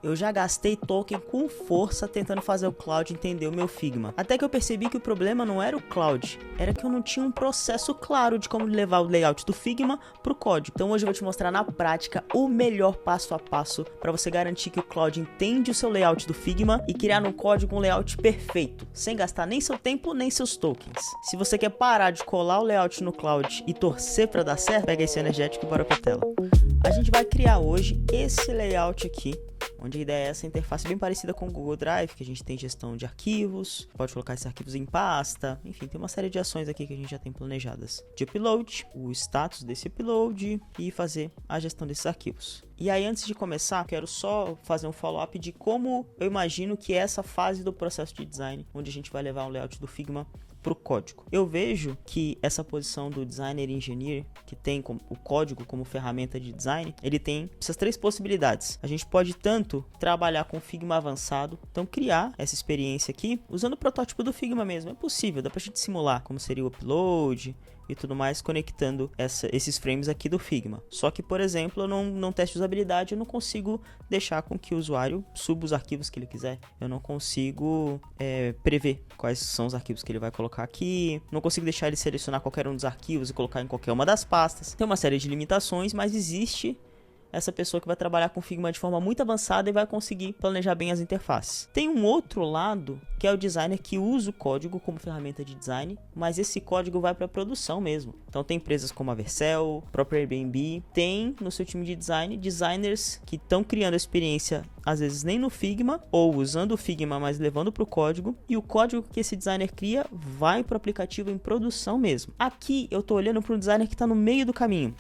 Eu já gastei token com força tentando fazer o Claude entender o meu Figma. Até que eu percebi que o problema não era o Claude, era que eu não tinha um processo claro de como levar o layout do Figma pro código. Então hoje eu vou te mostrar na prática o melhor passo a passo para você garantir que o Claude entende o seu layout do Figma e criar no código um layout perfeito, sem gastar nem seu tempo nem seus tokens. Se você quer parar de colar o layout no Claude e torcer para dar certo, pega esse energético e bora pra tela. A gente vai criar hoje esse layout aqui, onde a ideia é essa interface bem parecida com o Google Drive, que a gente tem gestão de arquivos, pode colocar esses arquivos em pasta, enfim, tem uma série de ações aqui que a gente já tem planejadas. De upload, o status desse upload e fazer a gestão desses arquivos. E aí, antes de começar, quero só fazer um follow-up de como eu imagino que é essa fase do processo de design, onde a gente vai levar um layout do Figma para o código. Eu vejo que essa posição do designer engineer, que tem o código como ferramenta de design, ele tem essas três possibilidades. A gente pode tanto trabalhar com Figma avançado, então criar essa experiência aqui usando o protótipo do Figma mesmo. É possível, dá pra gente simular como seria o upload e tudo mais, conectando esses frames aqui do Figma. Só que, por exemplo, eu não testo usabilidade, eu não consigo deixar com que o usuário suba os arquivos que ele quiser. Eu não consigo prever quais são os arquivos que ele vai colocar aqui. Não consigo deixar ele selecionar qualquer um dos arquivos e colocar em qualquer uma das pastas. Tem uma série de limitações, mas existe essa pessoa que vai trabalhar com Figma de forma muito avançada e vai conseguir planejar bem as interfaces. Tem um outro lado, que é o designer que usa o código como ferramenta de design, mas esse código vai para produção mesmo. Então tem empresas como a Vercel, a própria Airbnb, tem no seu time de design designers que estão criando a experiência, às vezes nem no Figma, ou usando o Figma, mas levando para o código, e o código que esse designer cria vai para o aplicativo em produção mesmo. Aqui eu estou olhando para um designer que está no meio do caminho.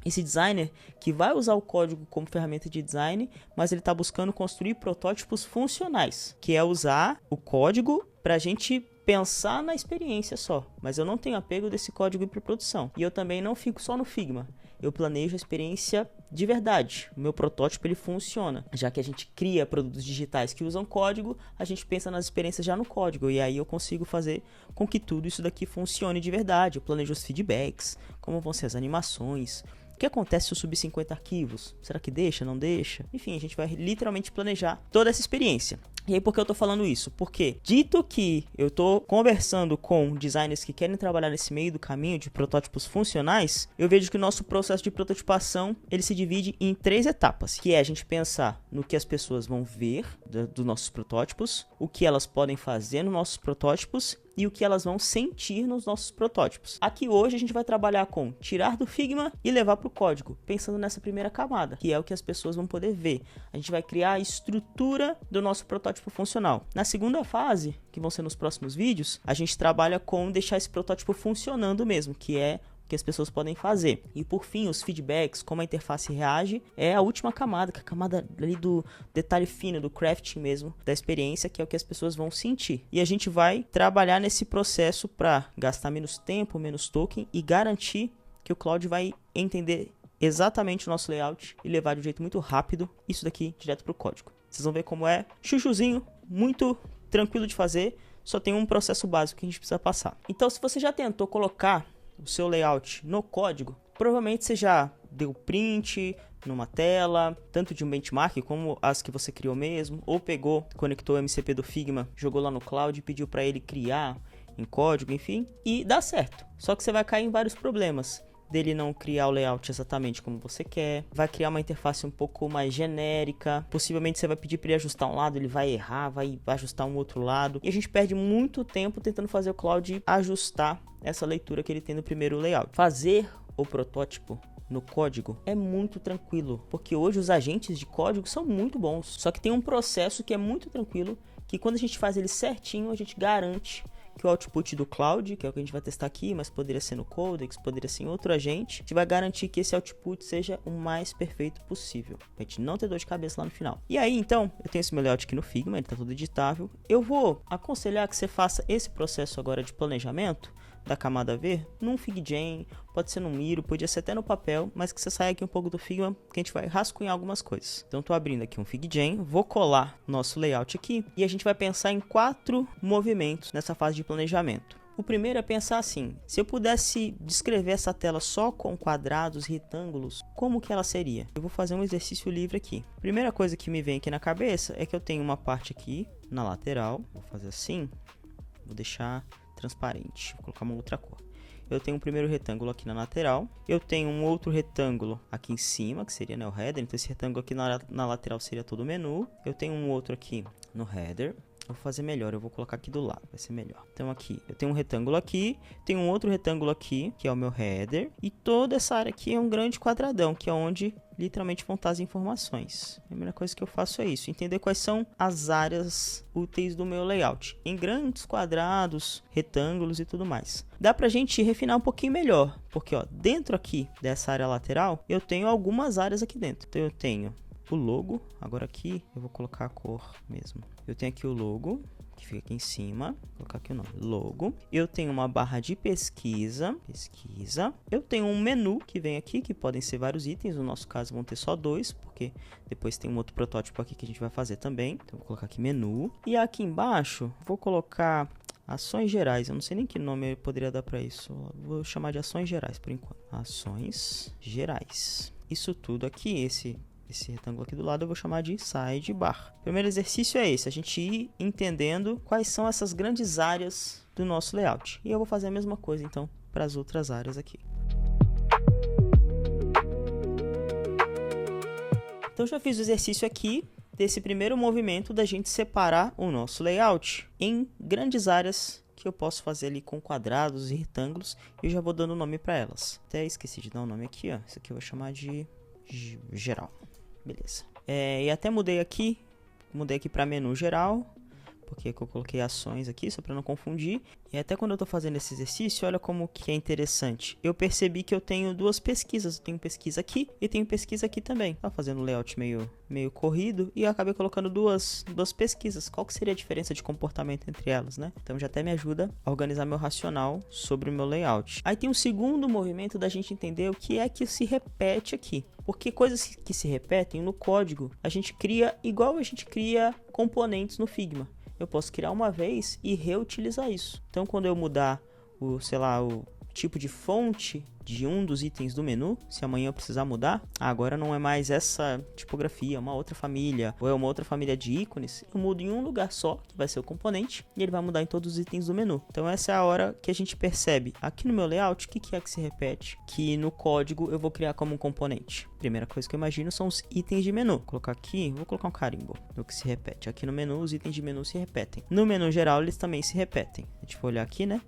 Esse designer que vai usar o código como ferramenta de design, mas ele está buscando construir protótipos funcionais, que é usar o código para a gente pensar na experiência só. Mas eu não tenho apego desse código ir para produção. E eu também não fico só no Figma. Eu planejo a experiência de verdade. O meu protótipo ele funciona. Já que a gente cria produtos digitais que usam código, a gente pensa nas experiências já no código. E aí eu consigo fazer com que tudo isso daqui funcione de verdade. Eu planejo os feedbacks, como vão ser as animações. O que acontece se eu subir 50 arquivos? Será que deixa, não deixa? Enfim, a gente vai literalmente planejar toda essa experiência. E aí, por que eu tô falando isso? Porque, dito que eu tô conversando com designers que querem trabalhar nesse meio do caminho de protótipos funcionais, eu vejo que o nosso processo de prototipação, ele se divide em 3 etapas, que é a gente pensar no que as pessoas vão ver dos nossos protótipos, o que elas podem fazer nos nossos protótipos e o que elas vão sentir nos nossos protótipos. Aqui hoje a gente vai trabalhar com tirar do Figma e levar para o código, pensando nessa primeira camada, que é o que as pessoas vão poder ver. A gente vai criar a estrutura do nosso protótipo funcional. Na segunda fase, que vão ser nos próximos vídeos, a gente trabalha com deixar esse protótipo funcionando mesmo, que é que as pessoas podem fazer. E por fim, os feedbacks, como a interface reage, é a última camada, que é a camada ali do detalhe fino, do crafting mesmo, da experiência, que é o que as pessoas vão sentir. E a gente vai trabalhar nesse processo para gastar menos tempo, menos token e garantir que o Claude vai entender exatamente o nosso layout e levar de um jeito muito rápido isso daqui direto para o código. Vocês vão ver como é chuchuzinho, muito tranquilo de fazer, só tem um processo básico que a gente precisa passar. Então, se você já tentou colocar o seu layout no código, provavelmente você já deu print numa tela, tanto de um benchmark como as que você criou mesmo, ou pegou, conectou o MCP do Figma, jogou lá no Cloud e pediu para ele criar em código, enfim, e dá certo. Só que você vai cair em vários problemas. Dele não criar o layout exatamente como você quer, vai criar uma interface um pouco mais genérica, possivelmente você vai pedir para ele ajustar um lado, ele vai errar, vai ajustar um outro lado, e a gente perde muito tempo tentando fazer o Claude ajustar essa leitura que ele tem no primeiro layout. Fazer o protótipo no código é muito tranquilo, porque hoje os agentes de código são muito bons, só que tem um processo que é muito tranquilo, que quando a gente faz ele certinho, a gente garante que o output do Cloud, que é o que a gente vai testar aqui, mas poderia ser no Codex, poderia ser em outro agente, a gente vai garantir que esse output seja o mais perfeito possível, pra gente não ter dor de cabeça lá no final. E aí, então, eu tenho esse meu layout aqui no Figma, ele tá todo editável. Eu vou aconselhar que você faça esse processo agora de planejamento da camada V num FigJam, pode ser no Miro, podia ser até no papel, mas que você saia aqui um pouco do Figma, que a gente vai rascunhar algumas coisas. Então tô abrindo aqui um FigJam, vou colar nosso layout aqui e a gente vai pensar em 4 movimentos nessa fase de planejamento. O primeiro é pensar assim, se eu pudesse descrever essa tela só com quadrados, retângulos, como que ela seria? Eu vou fazer um exercício livre aqui. Primeira coisa que me vem aqui na cabeça é que eu tenho uma parte aqui na lateral, vou fazer assim, vou deixar transparente, vou colocar uma outra cor. Eu tenho um primeiro retângulo aqui na lateral, eu tenho um outro retângulo aqui em cima, que seria, né, o header, então esse retângulo aqui na lateral seria todo o menu. Eu tenho um outro aqui no header, eu vou fazer melhor, eu vou colocar aqui do lado, vai ser melhor. Então aqui, eu tenho um retângulo aqui, tenho um outro retângulo aqui, que é o meu header, e toda essa área aqui é um grande quadradão, que é onde literalmente vão estar as informações. A primeira coisa que eu faço é isso, entender quais são as áreas úteis do meu layout, em grandes quadrados, retângulos e tudo mais. Dá pra gente refinar um pouquinho melhor, porque ó, dentro aqui dessa área lateral, eu tenho algumas áreas aqui dentro. Então eu tenho o logo, agora aqui eu vou colocar a cor mesmo. Eu tenho aqui o logo, que fica aqui em cima, vou colocar aqui o nome, logo. Eu tenho uma barra de pesquisa. Eu tenho um menu que vem aqui, que podem ser vários itens, no nosso caso vão ter só 2, porque depois tem um outro protótipo aqui que a gente vai fazer também. Então vou colocar aqui menu. E aqui embaixo, vou colocar ações gerais, eu não sei nem que nome eu poderia dar para isso, vou chamar de ações gerais por enquanto. Ações gerais. Isso tudo aqui, esse retângulo aqui do lado eu vou chamar de sidebar. O primeiro exercício é esse, a gente ir entendendo quais são essas grandes áreas do nosso layout. E eu vou fazer a mesma coisa então para as outras áreas aqui. Então já fiz o exercício aqui desse primeiro movimento da gente separar o nosso layout em grandes áreas que eu posso fazer ali com quadrados e retângulos. E eu já vou dando nome para elas. Até esqueci de dar um nome aqui, ó. Isso aqui eu vou chamar de geral. Beleza. E até mudei aqui para menu geral, porque eu coloquei ações aqui, só para não confundir. E até quando eu estou fazendo esse exercício, olha como que é interessante. Eu percebi que eu tenho duas pesquisas. Eu tenho pesquisa aqui e tenho pesquisa aqui também. Estava fazendo um layout meio corrido e eu acabei colocando duas pesquisas. Qual que seria a diferença de comportamento entre elas, né? Então já até me ajuda a organizar meu racional sobre o meu layout. Aí tem um segundo movimento da gente entender o que é que se repete aqui. Porque coisas que se repetem no código, a gente cria igual a gente cria componentes no Figma. Eu posso criar uma vez e reutilizar isso. Então, quando eu mudar o tipo de fonte de um dos itens do menu, se amanhã eu precisar mudar, agora não é mais essa tipografia, é uma outra família, ou é uma outra família de ícones, eu mudo em um lugar só, que vai ser o componente, e ele vai mudar em todos os itens do menu. Então essa é a hora que a gente percebe, aqui no meu layout, o que é que se repete, que no código eu vou criar como um componente. Primeira coisa que eu imagino são os itens de menu. Vou colocar aqui, vou colocar um carimbo, no que se repete. Aqui no menu, os itens de menu se repetem. No menu geral, eles também se repetem. A gente vai olhar aqui, né?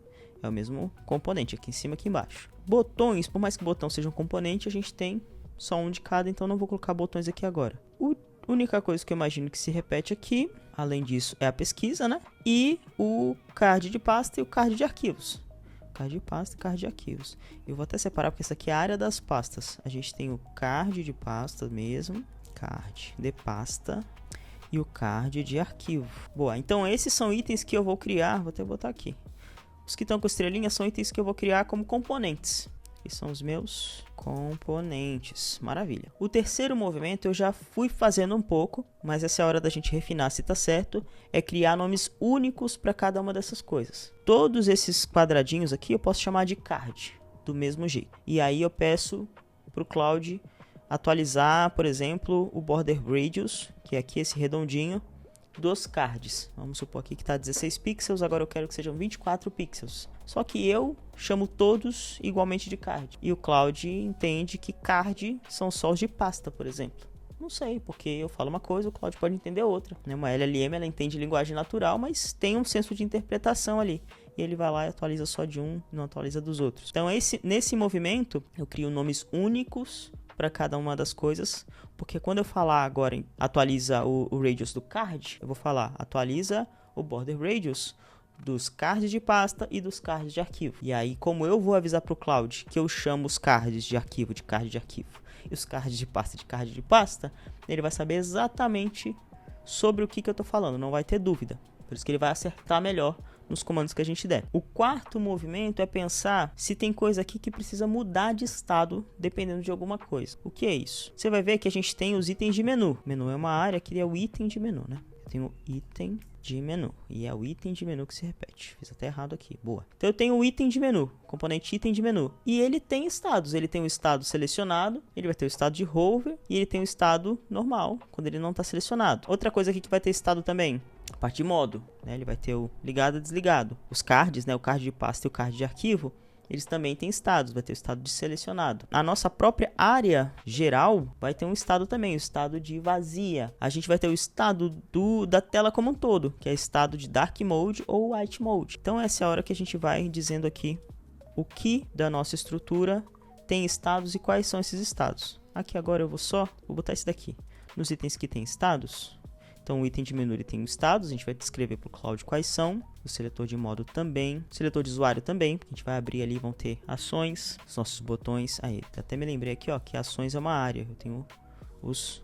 É o mesmo componente, aqui em cima e aqui embaixo. Botões, por mais que botão seja um componente, a gente tem só um de cada, então não vou colocar botões aqui agora. A única coisa que eu imagino que se repete aqui, além disso, é a pesquisa, né? E o card de pasta e o card de arquivos. Card de pasta e card de arquivos. Eu vou até separar, porque essa aqui é a área das pastas. A gente tem o card de pasta mesmo, card de pasta e o card de arquivo. Boa, então esses são itens que eu vou criar, vou até botar aqui. Os que estão com estrelinha são itens que eu vou criar como componentes. Esses são os meus componentes. Maravilha. O terceiro movimento eu já fui fazendo um pouco, mas essa é a hora da gente refinar se está certo. É criar nomes únicos para cada uma dessas coisas. Todos esses quadradinhos aqui eu posso chamar de card, do mesmo jeito. E aí eu peço para o Cloud atualizar, por exemplo, o border radius, que é aqui esse redondinho, dos cards. Vamos supor aqui que está 16 pixels, agora eu quero que sejam 24 pixels. Só que eu chamo todos igualmente de card. E o Cloud entende que card são só os de pasta, por exemplo. Não sei, porque eu falo uma coisa, o Cloud pode entender outra. Uma LLM, ela entende linguagem natural, mas tem um senso de interpretação ali. E ele vai lá e atualiza só de um, não atualiza dos outros. Então, nesse movimento, eu crio nomes únicos para cada uma das coisas, porque quando eu falar agora em atualiza o radius do card, eu vou falar atualiza o border radius dos cards de pasta e dos cards de arquivo. E aí, como eu vou avisar para o Cloud que eu chamo os cards de arquivo de card de arquivo e os cards de pasta de card de pasta, ele vai saber exatamente sobre o que eu estou falando, não vai ter dúvida. Por isso que ele vai acertar melhor nos comandos que a gente der. O quarto movimento é pensar se tem coisa aqui que precisa mudar de estado dependendo de alguma coisa. O que é isso? Você vai ver que a gente tem os itens de menu. Menu é uma área que é o item de menu, né? tenho item de menu. E é o item de menu que se repete. Fiz até errado aqui. Boa. Então eu tenho o item de menu. Componente item de menu. E ele tem estados. Ele tem o estado selecionado. Ele vai ter o estado de hover. E ele tem o estado normal, quando ele não está selecionado. Outra coisa aqui que vai ter estado também. A parte de modo. Né? Ele vai ter o ligado e desligado. Os cards, né? O card de pasta e o card de arquivo. Eles também têm estados, vai ter o estado de selecionado. A nossa própria área geral vai ter um estado também, o estado de vazia. A gente vai ter o estado da tela como um todo, que é estado de Dark Mode ou White Mode. Então essa é a hora que a gente vai dizendo aqui o que da nossa estrutura tem estados e quais são esses estados. Aqui agora eu vou botar esse daqui. Nos itens que tem estados, então o item de menu ele tem estados, a gente vai descrever para o Cloud quais são. O seletor de modo também, o seletor de usuário também, porque a gente vai abrir ali, vão ter ações, os nossos botões. Aí, até me lembrei aqui, ó, que ações é uma área. Eu tenho os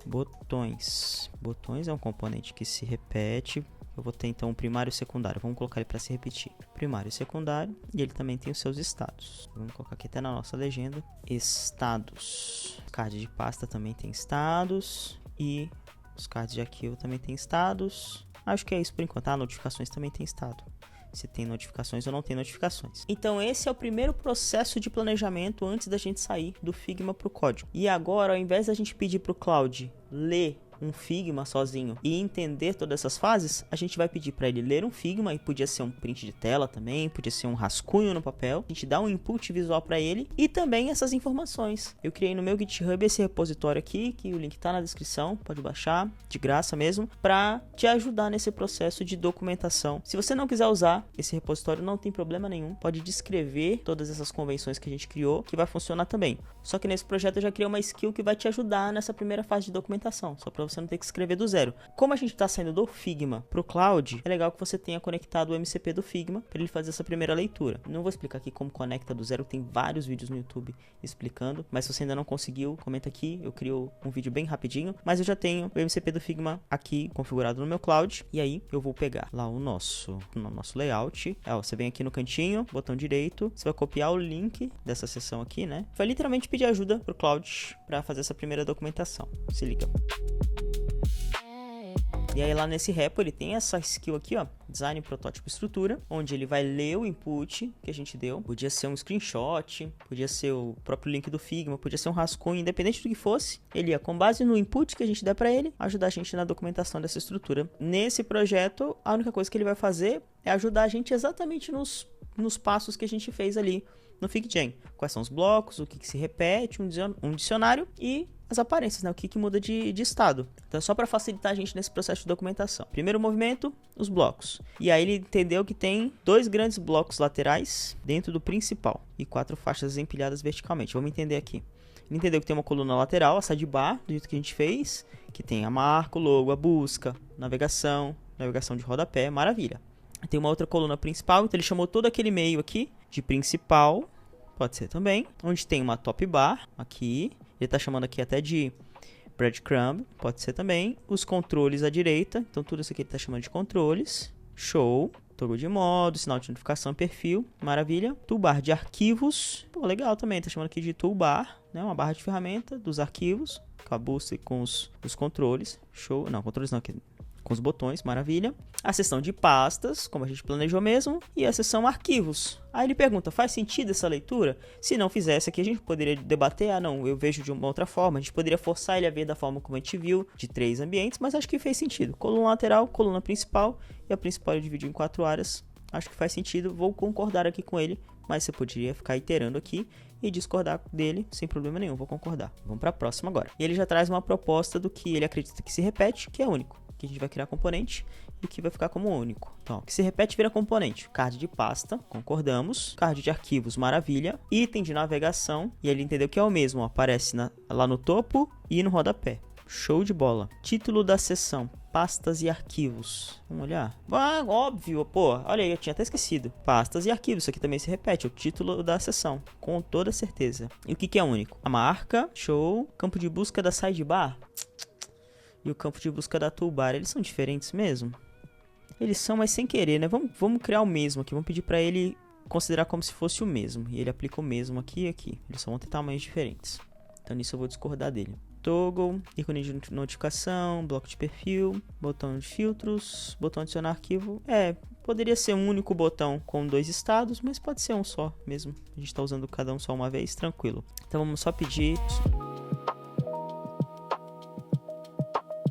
botões. Botões é um componente que se repete. Eu vou ter então o primário e o secundário. Vamos colocar ele para se repetir. Primário e secundário. E ele também tem os seus estados. Vamos colocar aqui até na nossa legenda. Estados. Card de pasta também tem estados. E os cards de arquivo também tem estados. Acho que é isso por enquanto. Notificações também tem estado. Se tem notificações ou não tem notificações. Então esse é o primeiro processo de planejamento antes da gente sair do Figma para o código. E agora, ao invés da gente pedir para o Cloud ler um Figma sozinho e entender todas essas fases, a gente vai pedir para ele ler um Figma, e podia ser um print de tela também, podia ser um rascunho no papel. A gente dá um input visual para ele e também essas informações. Eu criei no meu GitHub esse repositório aqui, que o link tá na descrição, pode baixar, de graça mesmo, para te ajudar nesse processo de documentação. Se você não quiser usar esse repositório, não tem problema nenhum, pode descrever todas essas convenções que a gente criou, que vai funcionar também. Só que nesse projeto eu já criei uma skill que vai te ajudar nessa primeira fase de documentação, só para você não ter que escrever do zero. Como a gente está saindo do Figma para o Cloud, é legal que você tenha conectado o MCP do Figma para ele fazer essa primeira leitura. Não vou explicar aqui como conecta do zero, tem vários vídeos no YouTube explicando, mas se você ainda não conseguiu, comenta aqui, eu crio um vídeo bem rapidinho, mas eu já tenho o MCP do Figma aqui configurado no meu Cloud, e aí eu vou pegar lá no nosso layout. Você vem aqui no cantinho, botão direito, você vai copiar o link dessa seção aqui, né? Vai literalmente pedir ajuda pro Cloud para fazer essa primeira documentação. Se liga. E aí lá nesse repo ele tem essa skill aqui, ó, design, protótipo, estrutura, onde ele vai ler o input que a gente deu. Podia ser um screenshot, podia ser o próprio link do Figma, podia ser um rascunho, independente do que fosse. Ele ia, com base no input que a gente der para ele, ajudar a gente na documentação dessa estrutura. Nesse projeto, a única coisa que ele vai fazer é ajudar a gente exatamente nos passos que a gente fez ali no FigJam. Quais são os blocos, o que se repete, um dicionário e as aparências, né? O que muda de estado. Então é só para facilitar a gente nesse processo de documentação. Primeiro movimento, os blocos. E aí ele entendeu que tem 2 grandes blocos laterais dentro do principal e 4 faixas empilhadas verticalmente. Vamos entender aqui. Ele entendeu que tem uma coluna lateral, a sidebar, do jeito que a gente fez, que tem a marca, o logo, a busca, navegação de rodapé, maravilha. Tem uma outra coluna principal, então ele chamou todo aquele meio aqui de principal, pode ser também, onde tem uma top bar aqui. Ele está chamando aqui até de breadcrumb, pode ser também. Os controles à direita, então tudo isso aqui ele está chamando de controles. Show. Toggle de modo, sinal de notificação, perfil, maravilha. Toolbar de arquivos, pô, legal também, está chamando aqui de toolbar, né? Uma barra de ferramenta dos arquivos, com a busca e com os controles. Show. Não, controles não, aqui. Com os botões, maravilha. A seção de pastas, como a gente planejou mesmo, e a seção arquivos. Aí ele pergunta, faz sentido essa leitura? Se não fizesse aqui, a gente poderia debater, não, eu vejo de uma outra forma. A gente poderia forçar ele a ver da forma como a gente viu, de 3 ambientes, mas acho que fez sentido. Coluna lateral, coluna principal, e a principal ele dividiu em 4 áreas. Acho que faz sentido, vou concordar aqui com ele, mas você poderia ficar iterando aqui e discordar dele sem problema nenhum, vou concordar. Vamos para a próxima agora. E ele já traz uma proposta do que ele acredita que se repete, que é único. Que a gente vai criar componente e que vai ficar como único. Então, o que se repete vira componente. Card de pasta, concordamos. Card de arquivos, maravilha. Item de navegação, e ele entendeu que é o mesmo, ó, aparece lá no topo e no rodapé. Show de bola. Título da seção, pastas e arquivos. Vamos olhar? Ah, óbvio, pô, olha aí, eu tinha até esquecido. Pastas e arquivos, isso aqui também se repete, é o título da seção, com toda certeza. E o que é único? A marca, show. Campo de busca da sidebar. E o campo de busca da toolbar, eles são diferentes mesmo? Eles são, mas sem querer, né? Vamos criar o mesmo aqui. Vamos pedir para ele considerar como se fosse o mesmo. E ele aplica o mesmo aqui e aqui. Eles só vão ter tamanhos diferentes. Então nisso eu vou discordar dele. toggle, ícone de notificação, bloco de perfil, botão de filtros, botão adicionar arquivo. Poderia ser um único botão com 2 estados, mas pode ser um só mesmo. A gente está usando cada um só uma vez, tranquilo. Então vamos só pedir...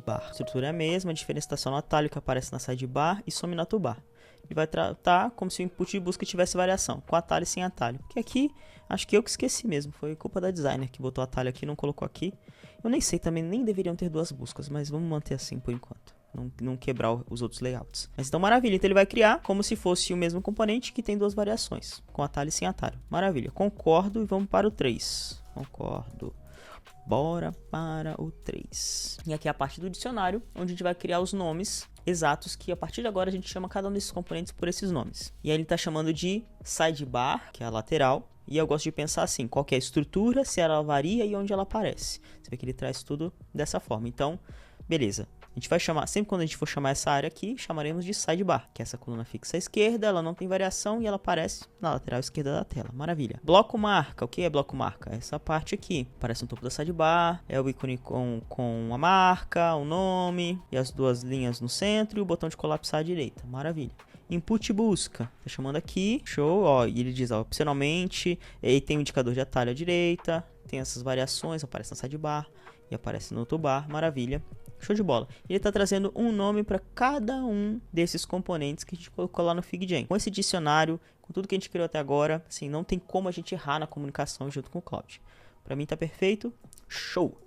Bar. A estrutura é a mesma, a diferença está só no atalho que aparece na sidebar e some na toolbar. Ele vai tratar como se o input de busca tivesse variação, com atalho e sem atalho. Porque aqui, acho que eu que esqueci mesmo, foi culpa da designer que botou atalho aqui e não colocou aqui. Eu nem sei, também nem deveriam ter 2 buscas, mas vamos manter assim por enquanto. Não quebrar os outros layouts. Mas então maravilha, então ele vai criar como se fosse o mesmo componente que tem 2 variações, com atalho e sem atalho. Maravilha, concordo e vamos para o 3. Concordo. Bora para o 3. E aqui é a parte do dicionário, onde a gente vai criar os nomes exatos, que a partir de agora a gente chama cada um desses componentes por esses nomes. E aí ele está chamando de sidebar, que é a lateral, e eu gosto de pensar assim, qual que é a estrutura, se ela varia e onde ela aparece. Você vê que ele traz tudo dessa forma. Então, beleza. A gente vai chamar, sempre quando a gente for chamar essa área aqui, chamaremos de sidebar, que é essa coluna fixa à esquerda, ela não tem variação e ela aparece na lateral esquerda da tela. Maravilha. Bloco marca. O que é bloco marca? Essa parte aqui. Aparece no topo da sidebar, é o ícone com a marca, o nome e as 2 linhas no centro e o botão de colapsar à direita. Maravilha. Input busca, tá chamando aqui, show, ó, e ele diz, ó, opcionalmente, e tem um indicador de atalho à direita, tem essas variações, aparece na sidebar e aparece no toolbar, maravilha. Show de bola. Ele está trazendo um nome para cada um desses componentes que a gente colocou lá no FigJam. Com esse dicionário, com tudo que a gente criou até agora, assim, não tem como a gente errar na comunicação junto com o Cloud. Para mim tá perfeito. Show!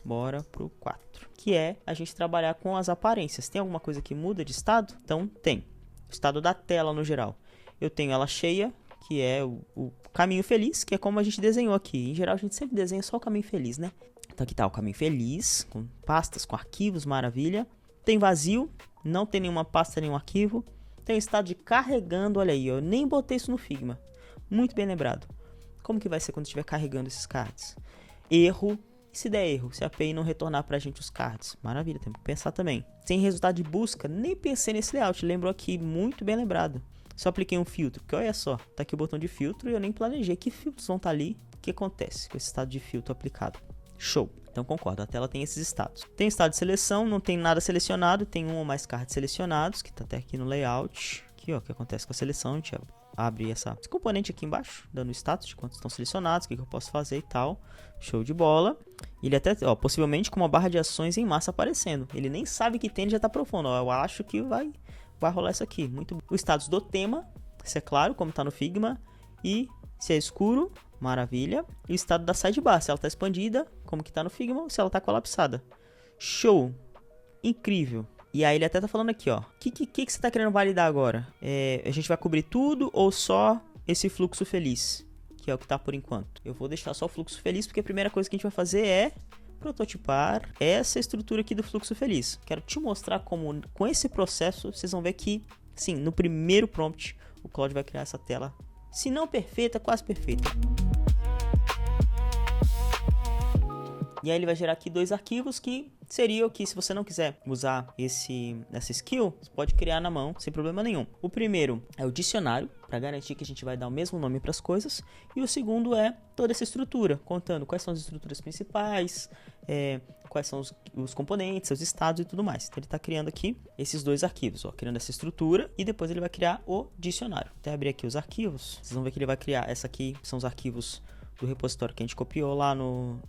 Bora pro 4. Que é a gente trabalhar com as aparências. Tem alguma coisa que muda de estado? Então tem. O estado da tela no geral. Eu tenho ela cheia, que é o caminho feliz, que é como a gente desenhou aqui. Em geral a gente sempre desenha só o caminho feliz, né? Então aqui tá o caminho feliz, com pastas, com arquivos, maravilha. Tem vazio, não tem nenhuma pasta, nenhum arquivo. Tem o estado de carregando, olha aí, eu nem botei isso no Figma. Muito bem lembrado. Como que vai ser quando estiver carregando esses cards? Erro, e se der erro, se a API não retornar pra gente os cards? Maravilha, tem que pensar também. Tem resultado de busca, nem pensei nesse layout, lembrou aqui, muito bem lembrado. Só apliquei um filtro, porque olha só, tá aqui o botão de filtro e eu nem planejei que filtros vão estar ali. O que acontece com esse estado de filtro aplicado? Show. Então concordo, a tela tem esses estados. Tem estado de seleção, não tem nada selecionado, tem um ou mais cards selecionados, que está até aqui no layout. Aqui, ó, o que acontece com a seleção, a gente abre esse componente aqui embaixo, dando o status de quantos estão selecionados, o que eu posso fazer e tal. Show de bola. Ele até, ó, possivelmente com uma barra de ações em massa aparecendo. Ele nem sabe que tem, ele já está profundo. Ó, eu acho que vai rolar isso aqui. Muito bom. O status do tema, isso é claro, como está no Figma. E se é escuro, maravilha. E o estado da sidebar, se ela está expandida, como que está no Figma, ou se ela está colapsada. Show! Incrível! E aí ele até tá falando aqui, ó. O que você tá querendo validar agora? A gente vai cobrir tudo ou só esse fluxo feliz? Que é o que tá por enquanto. Eu vou deixar só o fluxo feliz, porque a primeira coisa que a gente vai fazer é prototipar essa estrutura aqui do fluxo feliz. Quero te mostrar como, com esse processo, vocês vão ver que, sim, no primeiro prompt, o Cloud vai criar essa tela, se não perfeita, quase perfeita. E aí ele vai gerar aqui 2 arquivos que seria o que, se você não quiser usar essa skill, você pode criar na mão sem problema nenhum. O primeiro é o dicionário, para garantir que a gente vai dar o mesmo nome para as coisas. E o segundo é toda essa estrutura, contando quais são as estruturas principais, quais são os componentes, os estados e tudo mais. Então ele está criando aqui esses 2 arquivos, ó, criando essa estrutura e depois ele vai criar o dicionário. Até abrir aqui os arquivos, vocês vão ver que ele vai criar essa aqui, são os arquivos do repositório que a gente copiou lá no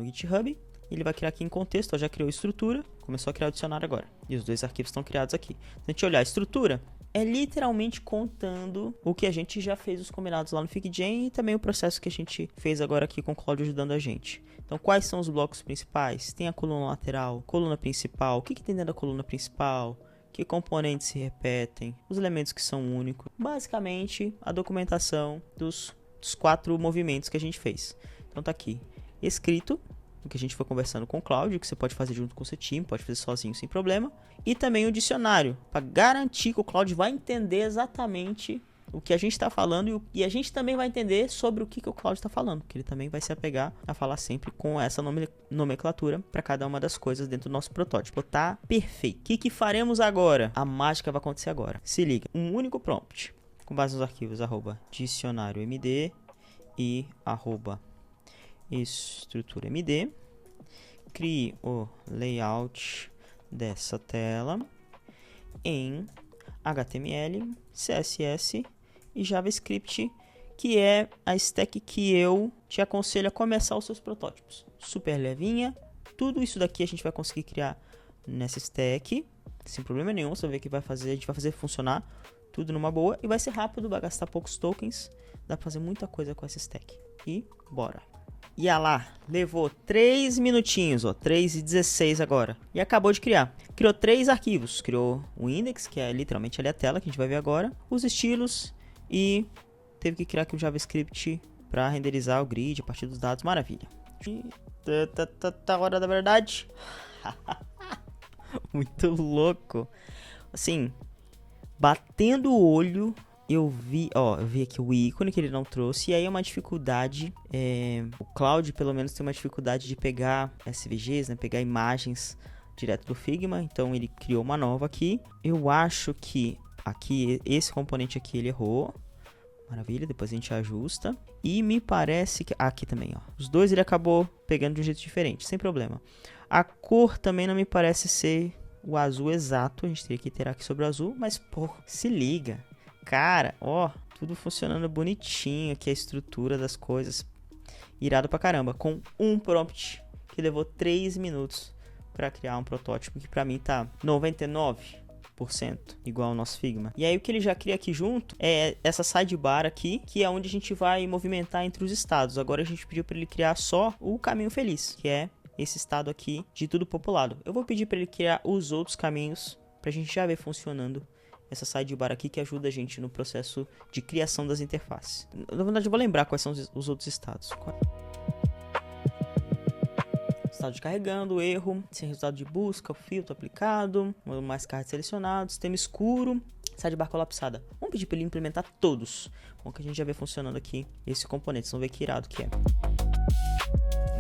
GitHub. Ele vai criar aqui em contexto, ó, já criou estrutura, começou a criar o dicionário agora. E os 2 arquivos estão criados aqui. Se a gente olhar a estrutura, é literalmente contando o que a gente já fez os combinados lá no FigJam e também o processo que a gente fez agora aqui com o Cloud ajudando a gente. Então, quais são os blocos principais? Tem a coluna lateral, coluna principal, o que tem dentro da coluna principal? Que componentes se repetem? Os elementos que são únicos? Basicamente, a documentação dos 4 movimentos que a gente fez. Então tá aqui, escrito, o que a gente foi conversando com o Cloud, que você pode fazer junto com o seu time, pode fazer sozinho sem problema. E também o dicionário, para garantir que o Cloud vai entender exatamente o que a gente está falando e a gente também vai entender sobre o que o Cloud está falando, que ele também vai se apegar a falar sempre com essa nomenclatura para cada uma das coisas dentro do nosso protótipo. Tá perfeito. O que faremos agora? A mágica vai acontecer agora. Se liga, um único prompt, com base nos arquivos @dicionário_md e @estrutura_md, crie o layout dessa tela em HTML, CSS e JavaScript, que é a stack que eu te aconselho a começar os seus protótipos. Super levinha, tudo isso daqui a gente vai conseguir criar nessa stack, sem problema nenhum. Você vai ver que a gente vai fazer funcionar tudo numa boa e vai ser rápido, vai gastar poucos tokens, dá pra fazer muita coisa com essa stack. E bora! E lá, levou 3 minutinhos, 3:16 agora. E acabou de criar. Criou 3 arquivos. Criou o index, que é literalmente ali a tela que a gente vai ver agora. Os estilos e teve que criar aqui o JavaScript para renderizar o grid a partir dos dados. Maravilha. E tá hora da verdade. Muito louco. Assim, batendo o olho, eu vi aqui o ícone que ele não trouxe, e aí é uma dificuldade, o Cloud pelo menos tem uma dificuldade de pegar SVGs, né, pegar imagens direto do Figma, então ele criou uma nova aqui. Eu acho que aqui, esse componente aqui ele errou, maravilha, depois a gente ajusta, e me parece que, aqui também, os dois ele acabou pegando de um jeito diferente, sem problema. A cor também não me parece ser o azul exato, a gente teria que ter aqui sobre o azul, mas pô, se liga. Cara, tudo funcionando bonitinho aqui, a estrutura das coisas. Irado pra caramba. Com um prompt que levou 3 minutos pra criar um protótipo que pra mim tá 99% igual ao nosso Figma. E aí o que ele já cria aqui junto é essa sidebar aqui, que é onde a gente vai movimentar entre os estados. Agora a gente pediu pra ele criar só o caminho feliz, que é esse estado aqui de tudo populado. Eu vou pedir pra ele criar os outros caminhos pra gente já ver funcionando essa sidebar aqui, que ajuda a gente no processo de criação das interfaces. Na verdade, eu vou lembrar quais são os outros estados. Estado de carregando, erro, sem resultado de busca, filtro aplicado, mais cards selecionados, tema escuro, sidebar colapsada. Vamos pedir para ele implementar todos. Bom, que a gente já vê funcionando aqui esse componente. Vocês vão ver que irado que é.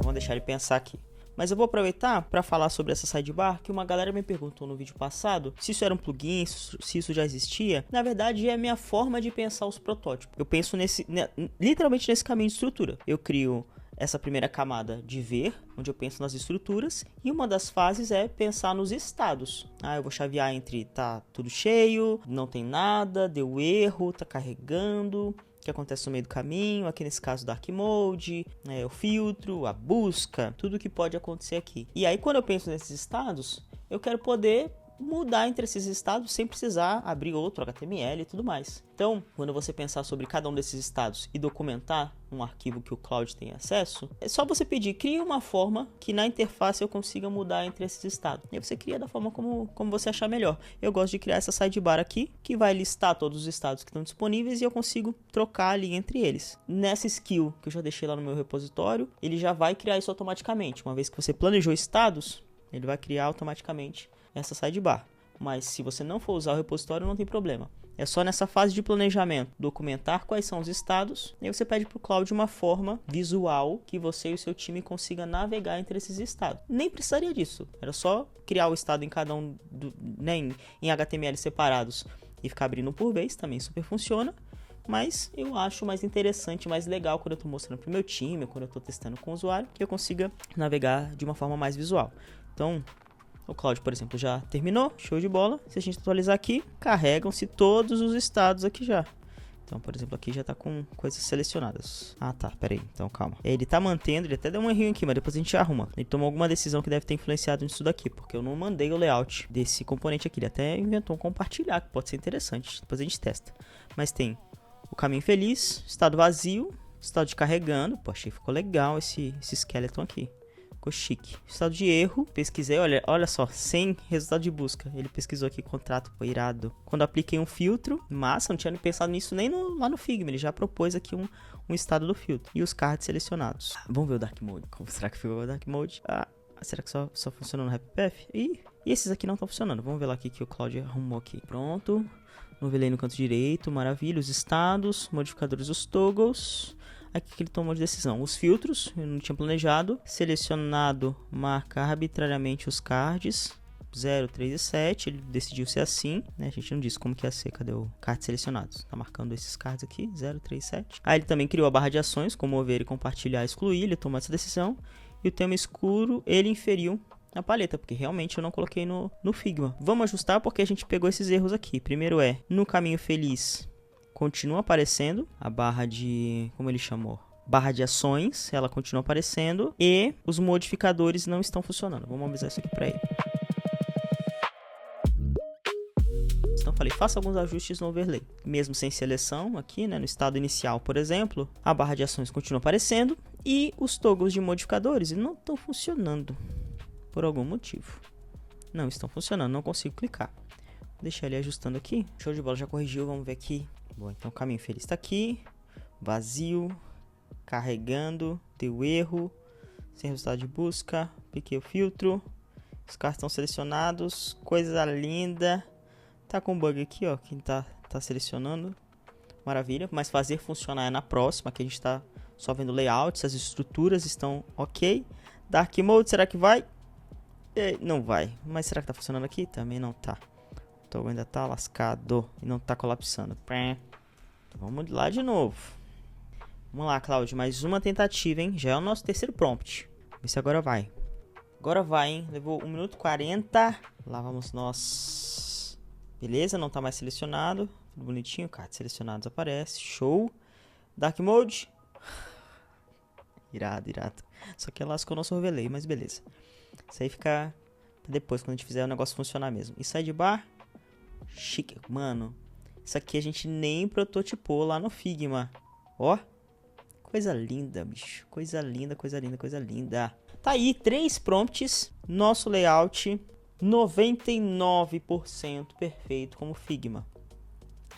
Vamos deixar ele pensar aqui. Mas eu vou aproveitar para falar sobre essa sidebar, que uma galera me perguntou no vídeo passado se isso era um plugin, se isso já existia. Na verdade, é a minha forma de pensar os protótipos. Eu penso literalmente nesse caminho de estrutura. Eu crio essa primeira camada de ver, onde eu penso nas estruturas, e uma das fases é pensar nos estados. Eu vou chavear entre tá tudo cheio, não tem nada, deu erro, tá carregando, que acontece no meio do caminho, aqui nesse caso Dark Mode, o filtro, a busca, tudo que pode acontecer aqui. E aí quando eu penso nesses estados, eu quero poder mudar entre esses estados sem precisar abrir outro HTML e tudo mais. Então, quando você pensar sobre cada um desses estados e documentar um arquivo que o Cloud tem acesso, é só você pedir, crie uma forma que na interface eu consiga mudar entre esses estados. E aí você cria da forma como você achar melhor. Eu gosto de criar essa sidebar aqui, que vai listar todos os estados que estão disponíveis e eu consigo trocar ali entre eles. Nessa skill que eu já deixei lá no meu repositório, ele já vai criar isso automaticamente. Uma vez que você planejou estados, ele vai criar automaticamente essa sidebar. Mas se você não for usar o repositório, não tem problema. É só nessa fase de planejamento documentar quais são os estados, e aí você pede para o Cloud uma forma visual que você e o seu time consiga navegar entre esses estados. Nem precisaria disso, era só criar o estado em cada um, em HTML separados e ficar abrindo por vez, também super funciona. Mas eu acho mais interessante, mais legal quando eu estou mostrando para o meu time, quando eu estou testando com o usuário, que eu consiga navegar de uma forma mais visual. Então, o Cloud, por exemplo, já terminou, show de bola. Se a gente atualizar aqui, carregam-se todos os estados aqui já. Então, por exemplo, aqui já tá com coisas selecionadas. Tá, peraí, então calma. Ele tá mantendo, ele até deu um errinho aqui, mas depois a gente arruma. Ele tomou alguma decisão que deve ter influenciado nisso daqui, porque eu não mandei o layout desse componente aqui. Ele até inventou um compartilhar, que pode ser interessante, depois a gente testa. Mas tem o caminho feliz, estado vazio, estado de carregando. Pô, achei que ficou legal esse skeleton aqui. Ficou chique. Estado de erro. Pesquisei, olha só, sem resultado de busca. Ele pesquisou aqui contrato, pô, irado. Quando apliquei um filtro, massa, não tinha pensado nisso nem lá no Figma. Ele já propôs aqui um estado do filtro. E os cards selecionados. Vamos ver o Dark Mode. Como será que ficou o Dark Mode? Será que só funciona no HappyPath? E esses aqui não estão funcionando. Vamos ver lá o que o Cloud arrumou aqui. Pronto. Novelei no canto direito, maravilha. Os estados, modificadores dos toggles. Aqui que ele tomou de decisão. Os filtros, eu não tinha planejado. Selecionado, marca arbitrariamente os cards. 0, 3 e 7. Ele decidiu ser assim, né? A gente não disse como que ia ser. Cadê o card selecionados? Tá marcando esses cards aqui. 0, 3, 7. Aí ele também criou a barra de ações, como mover e compartilhar e excluir. Ele tomou essa decisão. e o tema escuro ele inferiu na paleta, porque realmente eu não coloquei no Figma. Vamos ajustar porque a gente pegou esses erros aqui. Primeiro no caminho feliz continua aparecendo a barra de, como ele chamou? Barra de ações, ela continua aparecendo e os modificadores não estão funcionando. Vamos avisar isso aqui para ele. Então falei, faça alguns ajustes no overlay. Mesmo sem seleção aqui, né, no estado inicial, por exemplo, a barra de ações continua aparecendo e os toggles de modificadores não estão funcionando por algum motivo. Não estão funcionando, não consigo clicar. Vou deixar ele ajustando aqui. Show de bola, já corrigiu, vamos ver aqui. Bom, então o caminho feliz está aqui, vazio, carregando, deu erro, sem resultado de busca, piquei o filtro, os carros estão selecionados, coisa linda. Tá com bug aqui, ó, quem tá selecionando, maravilha, mas fazer funcionar é na próxima, que a gente tá só vendo layouts, as estruturas estão ok. Dark Mode, será que vai? Não vai, mas será que tá funcionando aqui? Também não tá. Então ainda tá lascado e não tá colapsando. Vamos lá de novo. Vamos lá, Cláudio, mais uma tentativa, hein? Já é o nosso terceiro prompt. Vê se agora vai. Agora vai, hein? Levou 1 minuto e 40. Lá vamos nós. Beleza, não tá mais selecionado. Tudo bonitinho, card selecionados aparece. Show. Dark Mode. Irado. Só que lascou o nosso overlay, mas beleza. Isso aí fica pra depois, quando a gente fizer o negócio funcionar mesmo. E sidebar. Chique. Mano, isso aqui a gente nem prototipou lá no Figma. Ó. Coisa linda, bicho. Coisa linda. Tá aí, 3 prompts. Nosso layout 99% perfeito como Figma.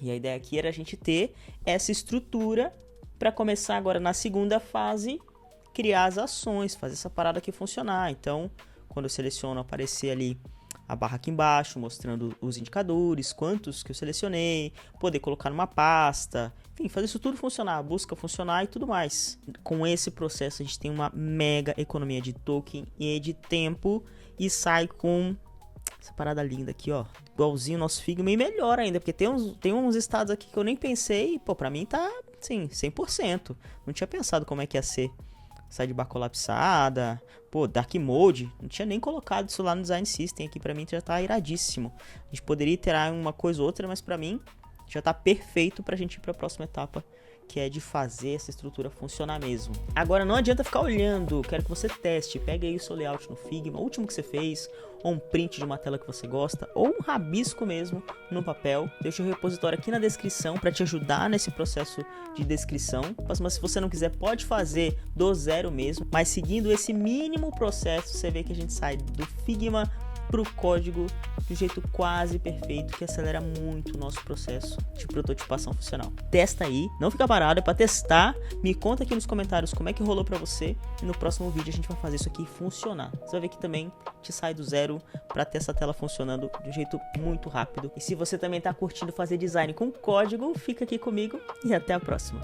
E a ideia aqui era a gente ter essa estrutura para começar agora na segunda fase, criar as ações, fazer essa parada aqui funcionar. Então, quando eu seleciono, aparecer ali a barra aqui embaixo, mostrando os indicadores, quantos que eu selecionei, poder colocar numa pasta, enfim, fazer isso tudo funcionar, a busca funcionar e tudo mais. Com esse processo a gente tem uma mega economia de token e de tempo e sai com essa parada linda aqui, ó, igualzinho o nosso Figma e melhor ainda, porque tem uns estados aqui que eu nem pensei, pô, pra mim tá, sim, 100%. Não tinha pensado como é que ia ser. Sidebar colapsada, pô, Dark Mode, não tinha nem colocado isso lá no Design System, aqui pra mim já tá iradíssimo. A gente poderia iterar uma coisa ou outra, mas pra mim já tá perfeito pra gente ir pra próxima etapa, que é de fazer essa estrutura funcionar mesmo. Agora não adianta ficar olhando, quero que você teste, pega aí o seu layout no Figma, o último que você fez, ou um print de uma tela que você gosta, ou um rabisco mesmo no papel. Deixa o repositório aqui na descrição para te ajudar nesse processo de descrição. Mas se você não quiser, pode fazer do zero mesmo, mas seguindo esse mínimo processo, você vê que a gente sai do Figma pro código de um jeito quase perfeito, que acelera muito o nosso processo de prototipação funcional. Testa aí, não fica parado, é para testar. Me conta aqui nos comentários como é que rolou para você e no próximo vídeo a gente vai fazer isso aqui funcionar. Você vai ver que também te sai do zero para ter essa tela funcionando de um jeito muito rápido. E se você também tá curtindo fazer design com código, fica aqui comigo e até a próxima.